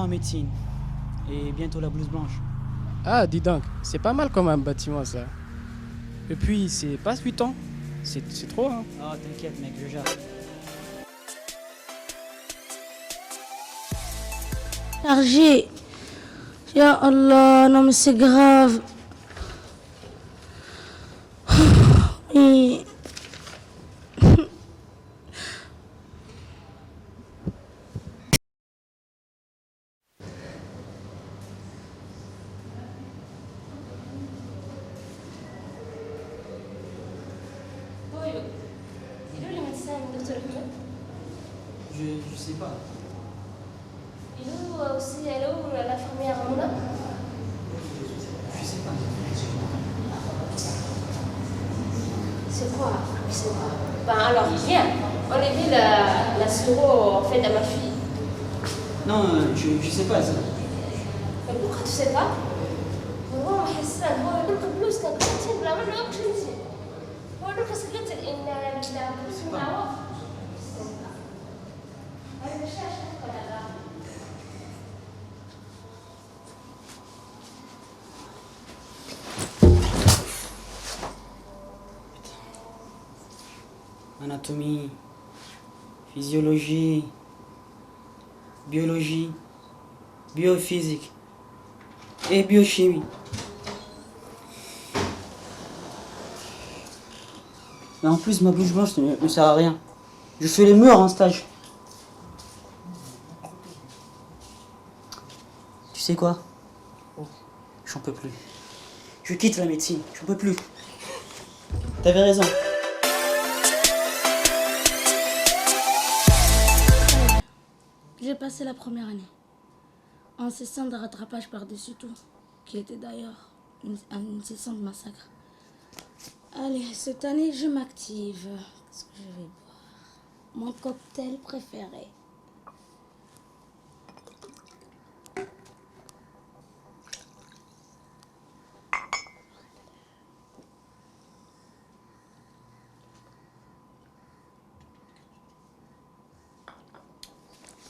en médecine. Et bientôt la blouse blanche. Ah, dis donc, c'est pas mal comme un bâtiment ça. Et puis, c'est pas 8 ans. C'est trop, hein. Oh, t'inquiète, mec, je gère. Chargé. Ya Allah, non mais c'est grave. Et... Je sais pas. Il est où aussi, elle est où l'infirmière Ramona? Je sais pas. C'est quoi? Je sais pas. Ben alors, viens. On est vu la suro en fait à ma fille. Non, je sais pas ça. Mais pourquoi tu sais pas? هو حسان هو يقول لك فلوس كان كنتين بلا ما نعرفش انت هو يقول لك سكرت ان الفلوس معروف هذا الشاشه ولا Anatomie, physiologie, biologie, biophysique et biochimie. Mais en plus, ma blouse blanche ne sert à rien. Je fais les murs en stage. Tu sais quoi? J'en peux plus. Je quitte la médecine. J'en peux plus. T'avais raison. J'ai passé la première année en session de rattrapage par-dessus tout, qui était d'ailleurs une session de massacre. Allez, cette année, je m'active. Qu'est-ce que je vais boire? Mon cocktail préféré.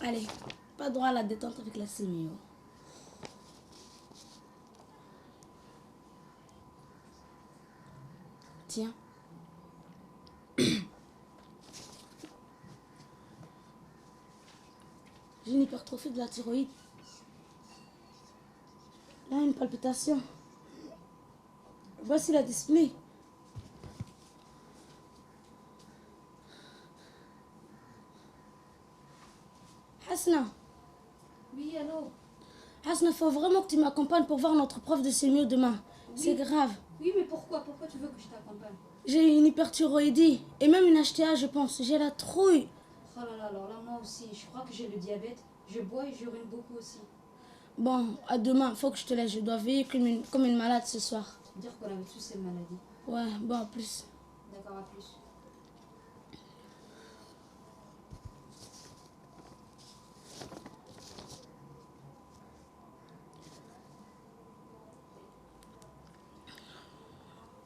Allez, pas droit à la détente avec la sémio. Tiens. J'ai une hypertrophie de la thyroïde. Là, une palpitation. Voici la dyspnée. Hasna. Oui, allô? Hasna, faut vraiment que tu m'accompagnes pour voir notre prof de sémio demain. Oui. C'est grave. Oui, mais pourquoi? Pourquoi tu veux que je t'accompagne? J'ai une hyperthyroïdie et même une HTA, je pense. J'ai la trouille. Oh là là, alors là, moi aussi, je crois que j'ai le diabète. Je bois et j'urine beaucoup aussi. Bon, à demain, faut que je te laisse. Je dois veiller comme une malade ce soir. Ça veut dire qu'on avait tous ces maladies. Ouais, bon, à plus. D'accord, à plus.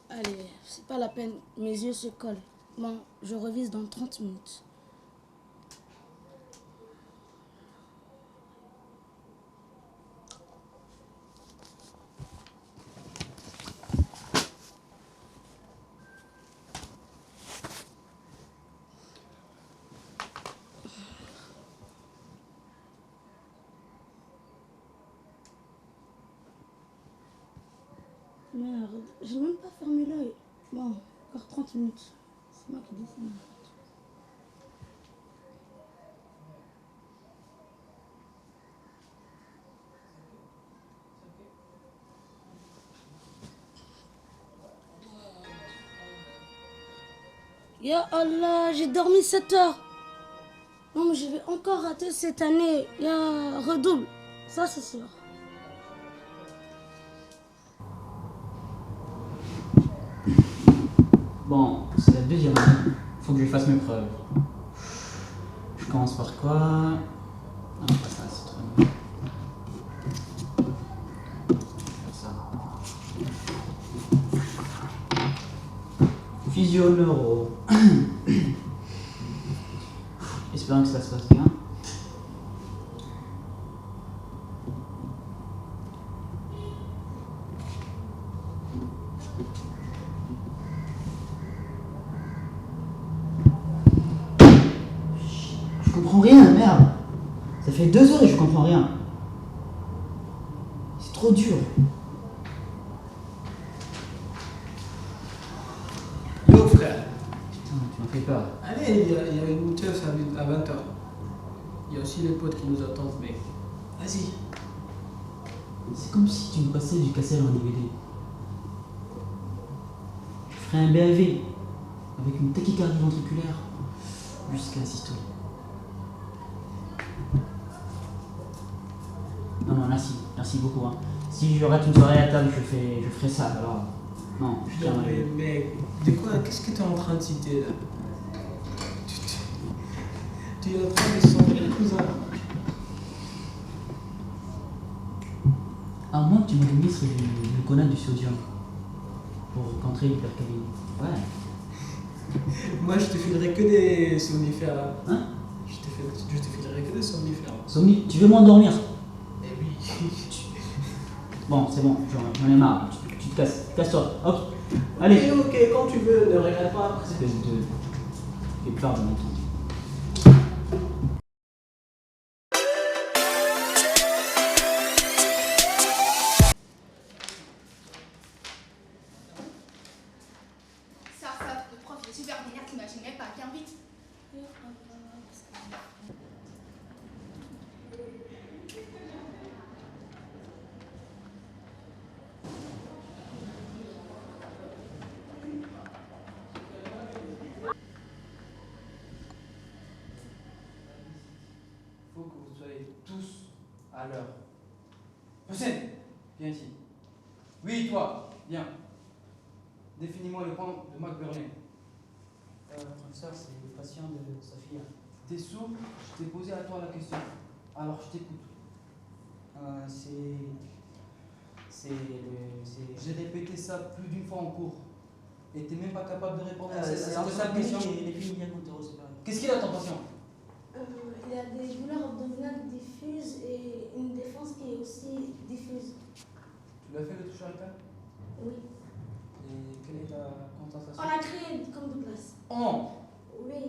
Allez, c'est pas la peine. Mes yeux se collent. Bon, je revise dans 30 minutes. Merde, j'ai même pas fermé l'œil. Bon, encore 30 minutes. C'est moi qui décide. Ya Allah, j'ai dormi 7 heures. Non, mais je vais encore rater cette année. Ya, redouble. Ça, c'est sûr. Bon, c'est la deuxième année. Faut que je fasse mes preuves. Je commence par quoi? Non, pas ça, c'est trop bien. Ça. Physio-neuro. Espérons que ça se passe bien. comprends rien, merde. Ça fait 2 heures et je comprends rien. C'est trop dur. Yo frère, Putain, tu m'as fait peur. allez, il y a une teuf à 20h. Il y a aussi les potes qui nous attendent, mec. Vas-y. C'est comme si tu me passais du cassette en DVD. Je ferais un BAV avec une tachycardie ventriculaire jusqu'à la systole. Non, non, merci beaucoup. Hein. Si je rate une soirée à table, je ferai ça. Alors, non, je tiens Non, à mais mec, de quoi, qu'est-ce que t'es en train de citer là? Tu es en train de sombrer, cousin. À moins que tu m'administres du gluconate du sodium pour contrer l'hypercalémie. Ouais. Moi, je te filerai que des somnifères. Hein? Je te filerai que des somnifères. Somni, tu veux m'endormir? Eh oui. Bon, c'est bon, j'en ai marre. Tu te casses. Casse-toi. Hop. Allez. Ok, quand tu veux, ne regrette pas. Espèce de peur de mon temps. Ça, le prof, il est super vénère, t'imaginerais pas, viens vite. Il faut que vous soyez tous à l'heure. Hussein, viens ici. Oui, toi, viens. Définis-moi le point de McBurney. Professeur, c'est le patient de Sophia. T'es sourd, je t'ai posé à toi la question. Alors je t'écoute. J'ai répété ça plus d'une fois en cours. Et t'es même pas capable de répondre à cette simple question. Les filles c'est pareil. Qu'est-ce qu'il a ton patient? Il y a des douleurs abdominales diffuses et une défense qui est aussi diffuse. Tu l'as fait le toucher à l'école? Oui. Et quelle est ta On concentration? a créé comme de classe. Oh! Oui.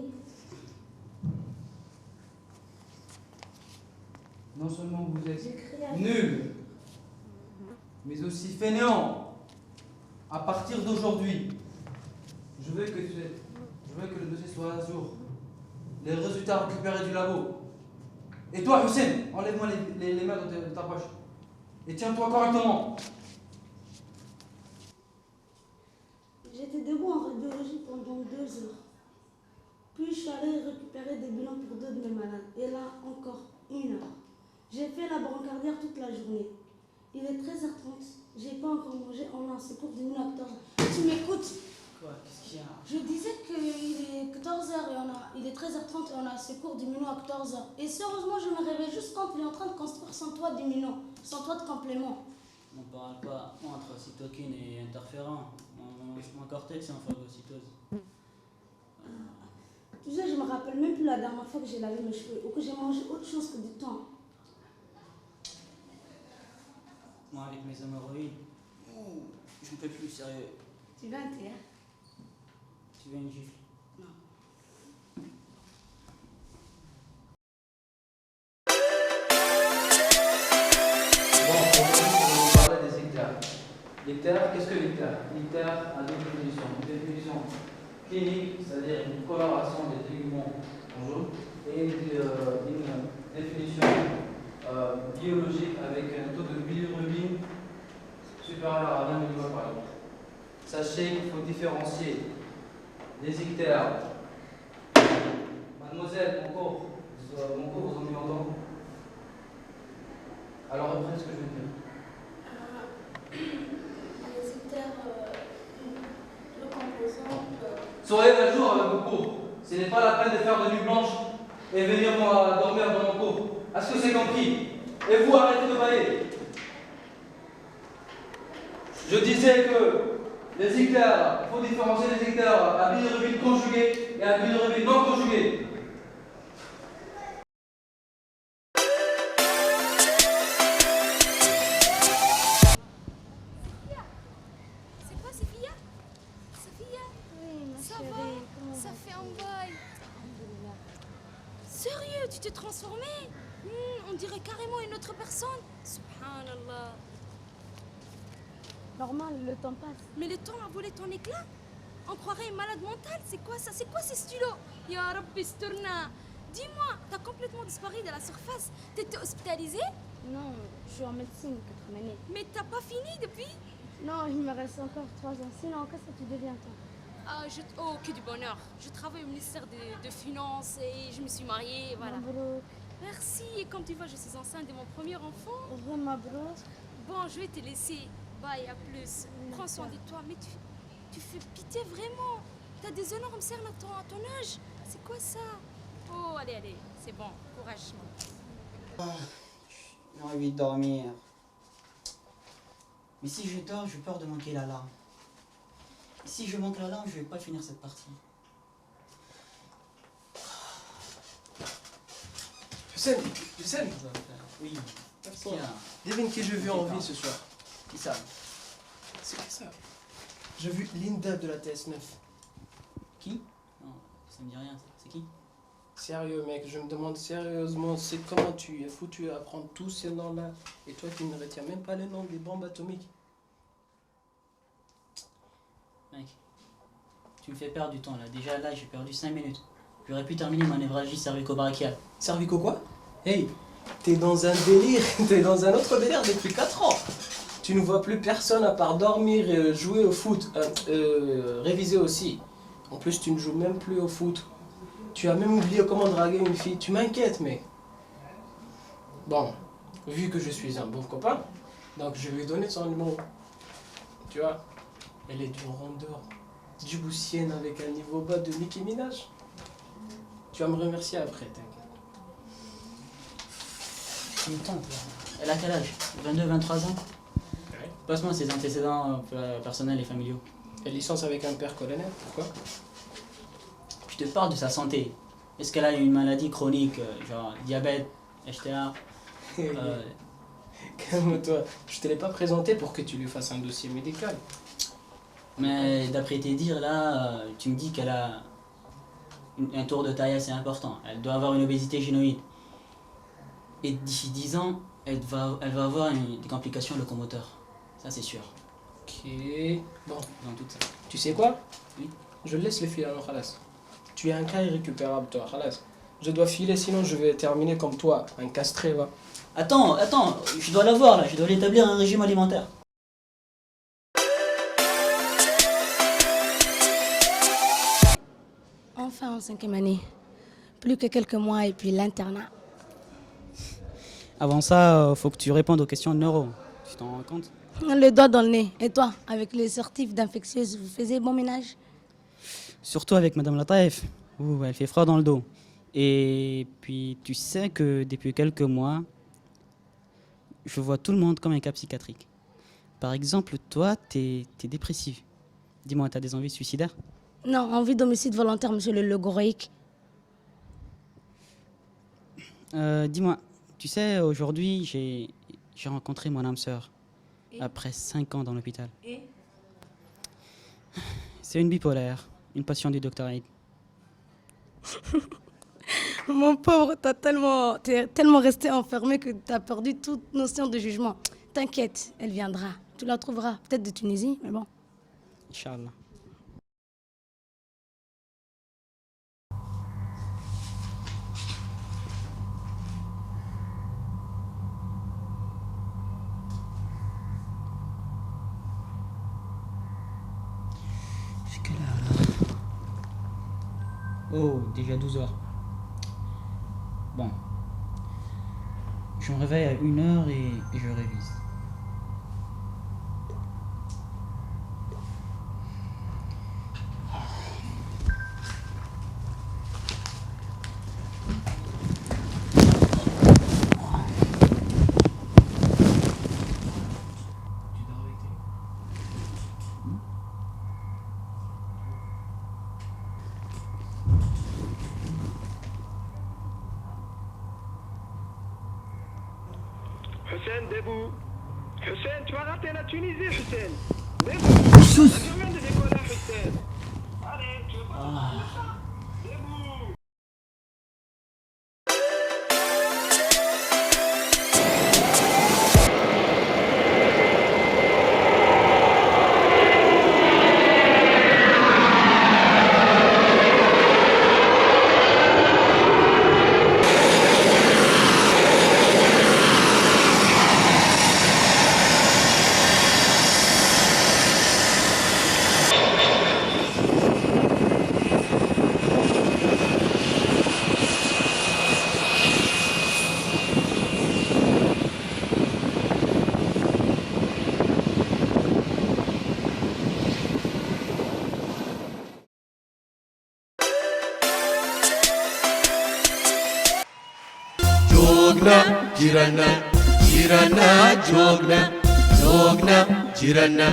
Non seulement vous êtes J'ai créé à... nul, mais aussi fainéant. À partir d'aujourd'hui, je veux que le dossier soit à jour. Les résultats récupérés du labo. Et toi, Hussein, enlève-moi les mains de ta poche. Et tiens-toi correctement. J'étais debout en radiologie pendant 2 heures. Puis je suis allée récupérer des bilans pour 2 de mes malades. Et là, encore 1 heure. J'ai fait la brancardière toute la journée. Il est 13h30. J'ai pas encore mangé. On a un secours de 1 à 14h. Tu m'écoutes? Quoi? Qu'est-ce qu'il y a? Je disais qu'il est 14h et il est 13h30 et on a un secours d'immuno à 14h. Et sérieusement, je me réveille juste quand il est en train de construire son toit d'immuno, son toit de complément. On parle pas entre cytokine et interféron. Mon cortex est en phagocytose. Tu sais, je me rappelle même plus la dernière fois que j'ai lavé mes cheveux ou que j'ai mangé autre chose que du thon. Moi, avec mes hémorroïdes, je ne peux plus, sérieux. Tu vas un thé, hein? Tu veux une gifle? Non. Bon, aujourd'hui, on va vous parler des ictères. L'ictère, qu'est-ce que l'ictère? L'ictère a deux définitions. Une définition clinique, c'est-à-dire une coloration des téguments en jaune, et une définition biologique avec un taux de bilirubine supérieur à 20 mmol par litre. Sachez qu'il faut différencier les ictères. Mademoiselle, mon cours, vous en mis longtemps? Alors reprenez ce que je vais dire. Les ictères, le composant. Soyez un jour avec vos cours. Ce n'est pas la peine de faire de nuit blanche et venir moi dormir dans mon cours. Est-ce que c'est compris? Et vous, arrêtez de bailler. Je disais que les ictères, il faut différencier les ictères à bilirubine conjuguée et à bilirubine non conjuguée. C'est quoi, Sophia? Sophia? Oui, ma Ça chérie, va? comment Ça vas-tu? fait un bail. Alhamdoulilah. Sérieux? tu t'es transformé. On dirait carrément une autre personne. Subhanallah. Normal, le temps passe. Mais le temps a volé ton éclat. On croirait une malade mentale. C'est quoi ça? C'est quoi ces stylos? Ya Rabbi Sturna. Dis-moi, t'as complètement disparu de la surface. T'étais hospitalisé? Non, je suis en médecine, 4 années. Mais t'as pas fini depuis? Non, il me reste encore 3 ans. Sinon, qu'est-ce que tu deviens, toi? Oh, que du bonheur. Je travaille au ministère de Finances et je me suis mariée, voilà. Mabrouk. Merci. Et comme tu vois, je suis enceinte de mon premier enfant. Heureux Mabrouk. Bon, je vais te laisser. Bye, à plus. Prends soin de toi. Mais tu fais pitié vraiment. T'as des énormes cernes à ton âge. C'est quoi ça? Oh, allez, c'est bon. Courage. J'ai envie de dormir. Mais si je dors, j'ai peur de manquer l'alarme. Et si je manque l'alarme, je vais pas finir cette partie. Hussein, Oui. Qu'est-ce qu'il y a? devine qui j'ai vu en vie ce soir. Qui ça? C'est qui ça? J'ai vu Linda de la TS9. Qui? Non, ça me dit rien. C'est qui? Sérieux mec, je me demande sérieusement, c'est comment tu es foutu à apprendre tous ces noms-là et toi tu ne retiens même pas les noms des bombes atomiques. Mec, tu me fais perdre du temps là. Déjà là, j'ai perdu 5 minutes. J'aurais pu terminer ma névralgie cervico-brachiale. Cervico quoi? Hey, t'es dans un délire, t'es dans un autre délire depuis 4 ans. Tu ne vois plus personne à part dormir et jouer au foot, réviser aussi. En plus tu ne joues même plus au foot. Tu as même oublié comment draguer une fille. Tu m'inquiètes, mec. Bon, vu que je suis un bon copain, donc je vais lui donner son numéro. Tu vois, elle est d'une rondeur djiboutienne avec un niveau bas de Nicki Minaj. Tu vas me remercier après, t'inquiète. C'est une tante là. Elle a quel âge? 22, 23 ans? Ouais. Passe-moi ses antécédents personnels et familiaux. Elle licence avec un père colonel, pourquoi? Je te parle de sa santé. Est-ce qu'elle a une maladie chronique, genre diabète, HTA? Calme-toi, je te l'ai pas présenté pour que tu lui fasses un dossier médical. Mais d'après tes dires là, tu me dis qu'elle a un tour de taille assez important. Elle doit avoir une obésité génoïde. Et d'ici 10 ans, elle va avoir des complications locomoteurs. Ça c'est sûr. Ok, bon, Dans tout ça. tu sais quoi? Oui. Je laisse les filles à khalas. Tu es un cas irrécupérable, toi, khalas. Je dois filer, sinon je vais terminer comme toi, un castré, va. Attends, je dois l'avoir là, je dois l'établir un régime alimentaire. Enfin en 5e année. Plus que quelques mois et puis l'internat. Avant ça, faut que tu répondes aux questions de neuro. Tu t'en rends compte? Le doigt dans le nez. Et toi, avec les sortifs d'infectieuse, vous faisiez bon ménage? Surtout avec Madame Lataef. Ouh, elle fait froid dans le dos. Et puis, tu sais que depuis quelques mois, je vois tout le monde comme un cas psychiatrique. Par exemple, toi, t'es dépressif. Dis-moi, t'as des envies suicidaires? Non, envie d'homicide volontaire, monsieur le logorique. Dis-moi, tu sais, aujourd'hui, j'ai rencontré mon âme sœur. Après 5 ans dans l'hôpital. Et C'est une bipolaire, une patiente du Dr Aid. mon pauvre, t'es tellement resté enfermé que t'as perdu toute notion de jugement. T'inquiète, elle viendra. Tu la trouveras, peut-être de Tunisie, mais bon. Inch'Allah. C'est quelle heure là? Oh, déjà 12 heures. Bon. Je me réveille à 1 heure et je révise. Hussein, debout. Hussein, tu as raté la Tunisie, Hussein. Debout. L'avion vient de décoller, Hussein. Allez, tu veux pas debout. joogna jirana jirana joogna joogna jirana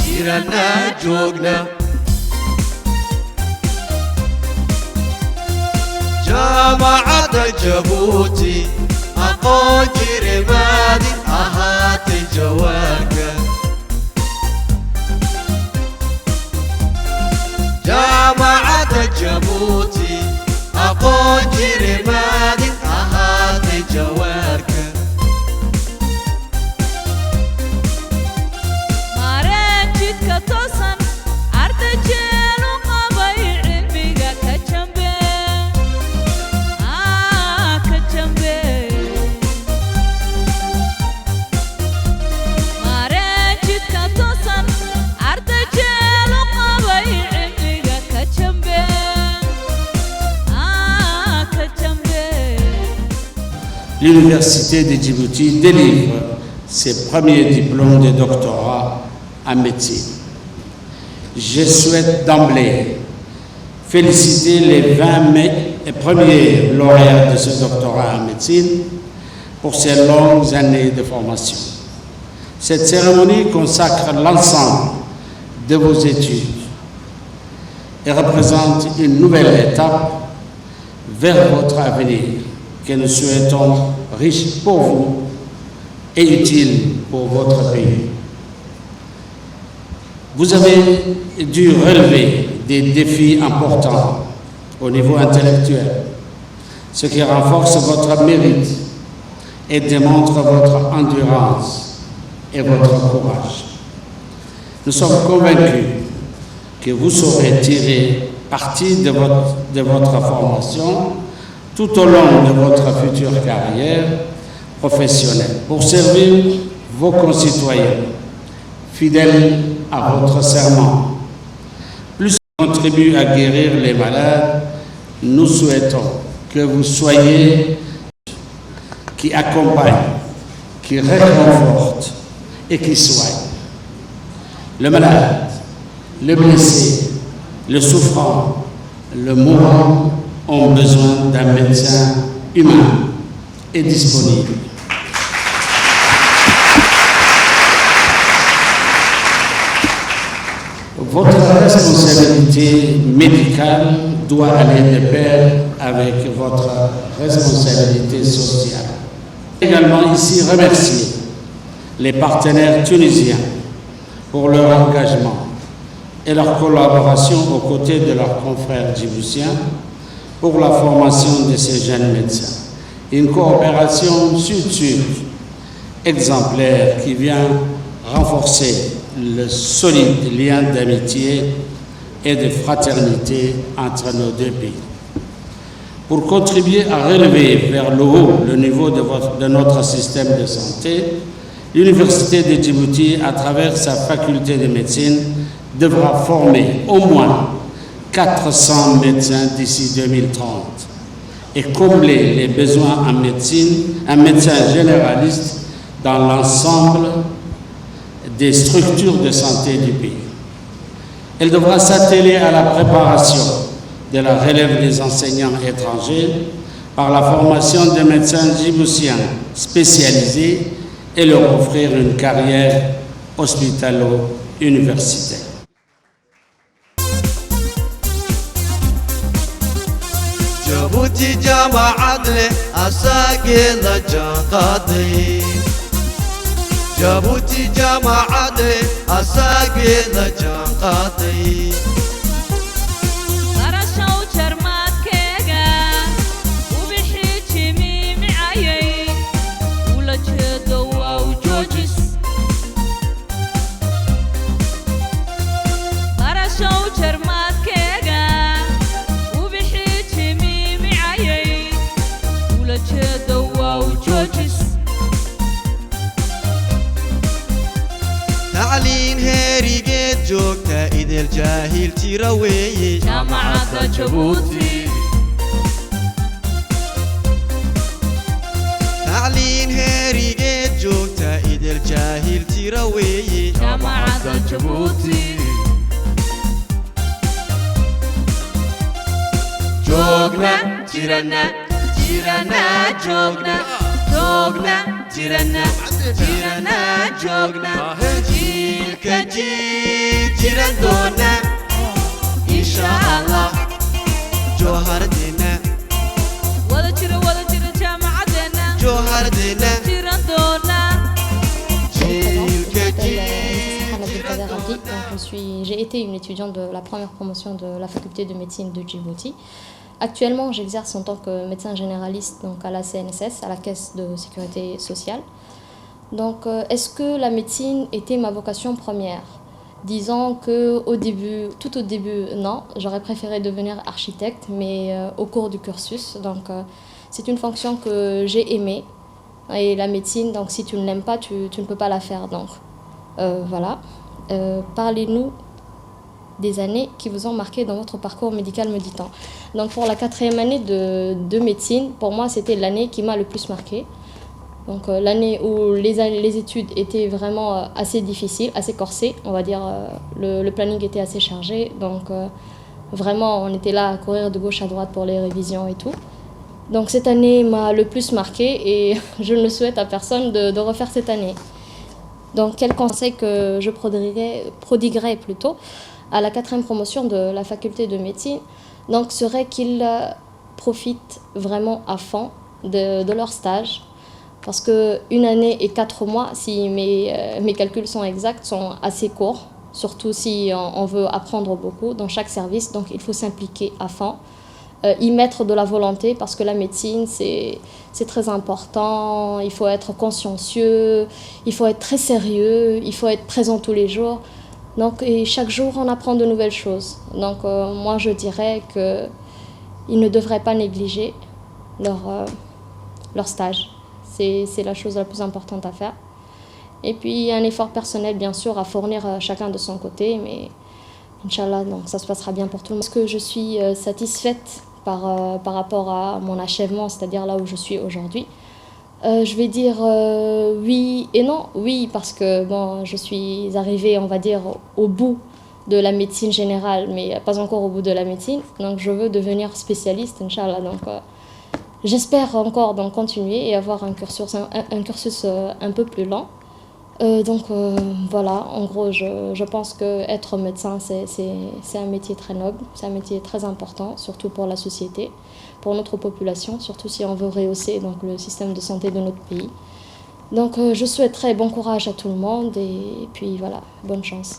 jirana joogna jaamacadda Jabuuti aqoon jirimaadi ahaatay jawaabka jaamacadda Jabuuti aqoon jirimaadi ahaatay jawaabka mareen jidka toosan arday jeelu qabay cilmiga ka jambe mareen jidka toosan arday jeelu qabay cilmiga ka jambe L'Université de Djibouti délivre ses premiers diplômes de doctorat en médecine. Je souhaite d'emblée féliciter les 20 premiers lauréats de ce doctorat en médecine pour ces longues années de formation. Cette cérémonie consacre l'ensemble de vos études et représente une nouvelle étape vers votre avenir que nous souhaitons riche pour vous et utile pour votre pays. Vous avez dû relever des défis importants au niveau intellectuel, ce qui renforce votre mérite et démontre votre endurance et votre courage. Nous sommes convaincus que vous saurez tirer parti de votre formation tout au long de votre future carrière professionnelle pour servir vos concitoyens, fidèles à votre serment. Plus on contribue à guérir les malades, nous souhaitons que vous soyez qui accompagne, qui réconforte et qui soigne. Le malade, le blessé, le souffrant, le mourant ont besoin d'un médecin humain et disponible. Votre responsabilité médicale doit aller de pair avec votre responsabilité sociale. Également ici remercier les partenaires tunisiens pour leur engagement et leur collaboration aux côtés de leurs confrères djiboutiens pour la formation de ces jeunes médecins. Une coopération sud-sud exemplaire qui vient renforcer le solide lien d'amitié et de fraternité entre nos deux pays. Pour contribuer à relever vers le haut le niveau de notre système de santé, l'Université de Djibouti, à travers sa faculté de médecine, devra former au moins 400 médecins d'ici 2030 et combler les besoins en médecine, un médecin généraliste dans l'ensemble des structures de santé du pays. Elle devra s'atteler à la préparation de la relève des enseignants étrangers par la formation de médecins djiboutiens spécialisés et leur offrir une carrière hospitalo-universitaire. Jabuuti jaamacad leh asaageeda jaanqaaday Jabuuti jaamacad leh asaageeda jaanqaaday qarashow jarmaadkeega u bixi jimiimicayay ula jeedo waa u joojis qarashow jarmaadkeega u bixi jimiimicayay ula jeedo waa u joojis tacliin heerigeed joogta idil jaahil tira weeye jaamacadda Jabuuti tacliin heerigeed joogta idil jaahil tira weeye jaamacadda Jabuuti joogna jirana jirana joogna joogna jirana jirana joogna jiilka jiran doona insha Allah joohardina wada jira jaamacadeena joohardina jiran doona J'ai été une étudiante de la première promotion de la faculté de médecine de Djibouti. Actuellement, j'exerce en tant que médecin généraliste donc à la CNSS, à la Caisse de sécurité sociale. Donc, est-ce que la médecine était ma vocation première? Disons que tout au début, non. J'aurais préféré devenir architecte, mais au cours du cursus. Donc, c'est une fonction que j'ai aimée. Et la médecine, donc si tu ne l'aimes pas, tu ne peux pas la faire. Donc, voilà. Parlez-nous des années qui vous ont marqué dans votre parcours médical, me dit-on. Donc, pour la 4e année de médecine, pour moi, c'était l'année qui m'a le plus marqué. Donc, l'année où les études étaient vraiment assez difficiles, assez corsées, on va dire. Le planning était assez chargé. Donc, vraiment, on était là à courir de gauche à droite pour les révisions et tout. Donc, cette année m'a le plus marqué et je ne souhaite à personne de refaire cette année. Donc, quel conseil que je prodiguerais plutôt à la 4e promotion de la faculté de médecine, donc, serait qu'ils profitent vraiment à fond de leur stage. Parce qu'une année et 4 mois, si mes calculs sont exacts, sont assez courts. Surtout si on veut apprendre beaucoup dans chaque service. Donc, il faut s'impliquer à fond. Y mettre de la volonté parce que la médecine, c'est très important. Il faut être consciencieux, il faut être très sérieux, il faut être présent tous les jours. Donc, et chaque jour, on apprend de nouvelles choses. Donc, moi, je dirais qu'ils ne devraient pas négliger leur stage. C'est la chose la plus importante à faire. Et puis, un effort personnel, bien sûr, à fournir chacun de son côté. Mais, Inch'Allah, donc, ça se passera bien pour tout le monde. Est-ce que je suis satisfaite par rapport à mon achèvement, c'est-à-dire là où je suis aujourd'hui? Je vais dire oui et non. Oui, parce que bon, je suis arrivée, on va dire, au bout de la médecine générale, mais pas encore au bout de la médecine. Donc, je veux devenir spécialiste, Inch'Allah. Donc, j'espère encore donc, continuer et avoir un cursus un peu plus lent. Donc voilà, en gros, je pense qu'être médecin, c'est un métier très noble, c'est un métier très important, surtout pour la société, pour notre population, surtout si on veut rehausser donc, le système de santé de notre pays. Donc je souhaiterais bon courage à tout le monde et puis voilà, bonne chance.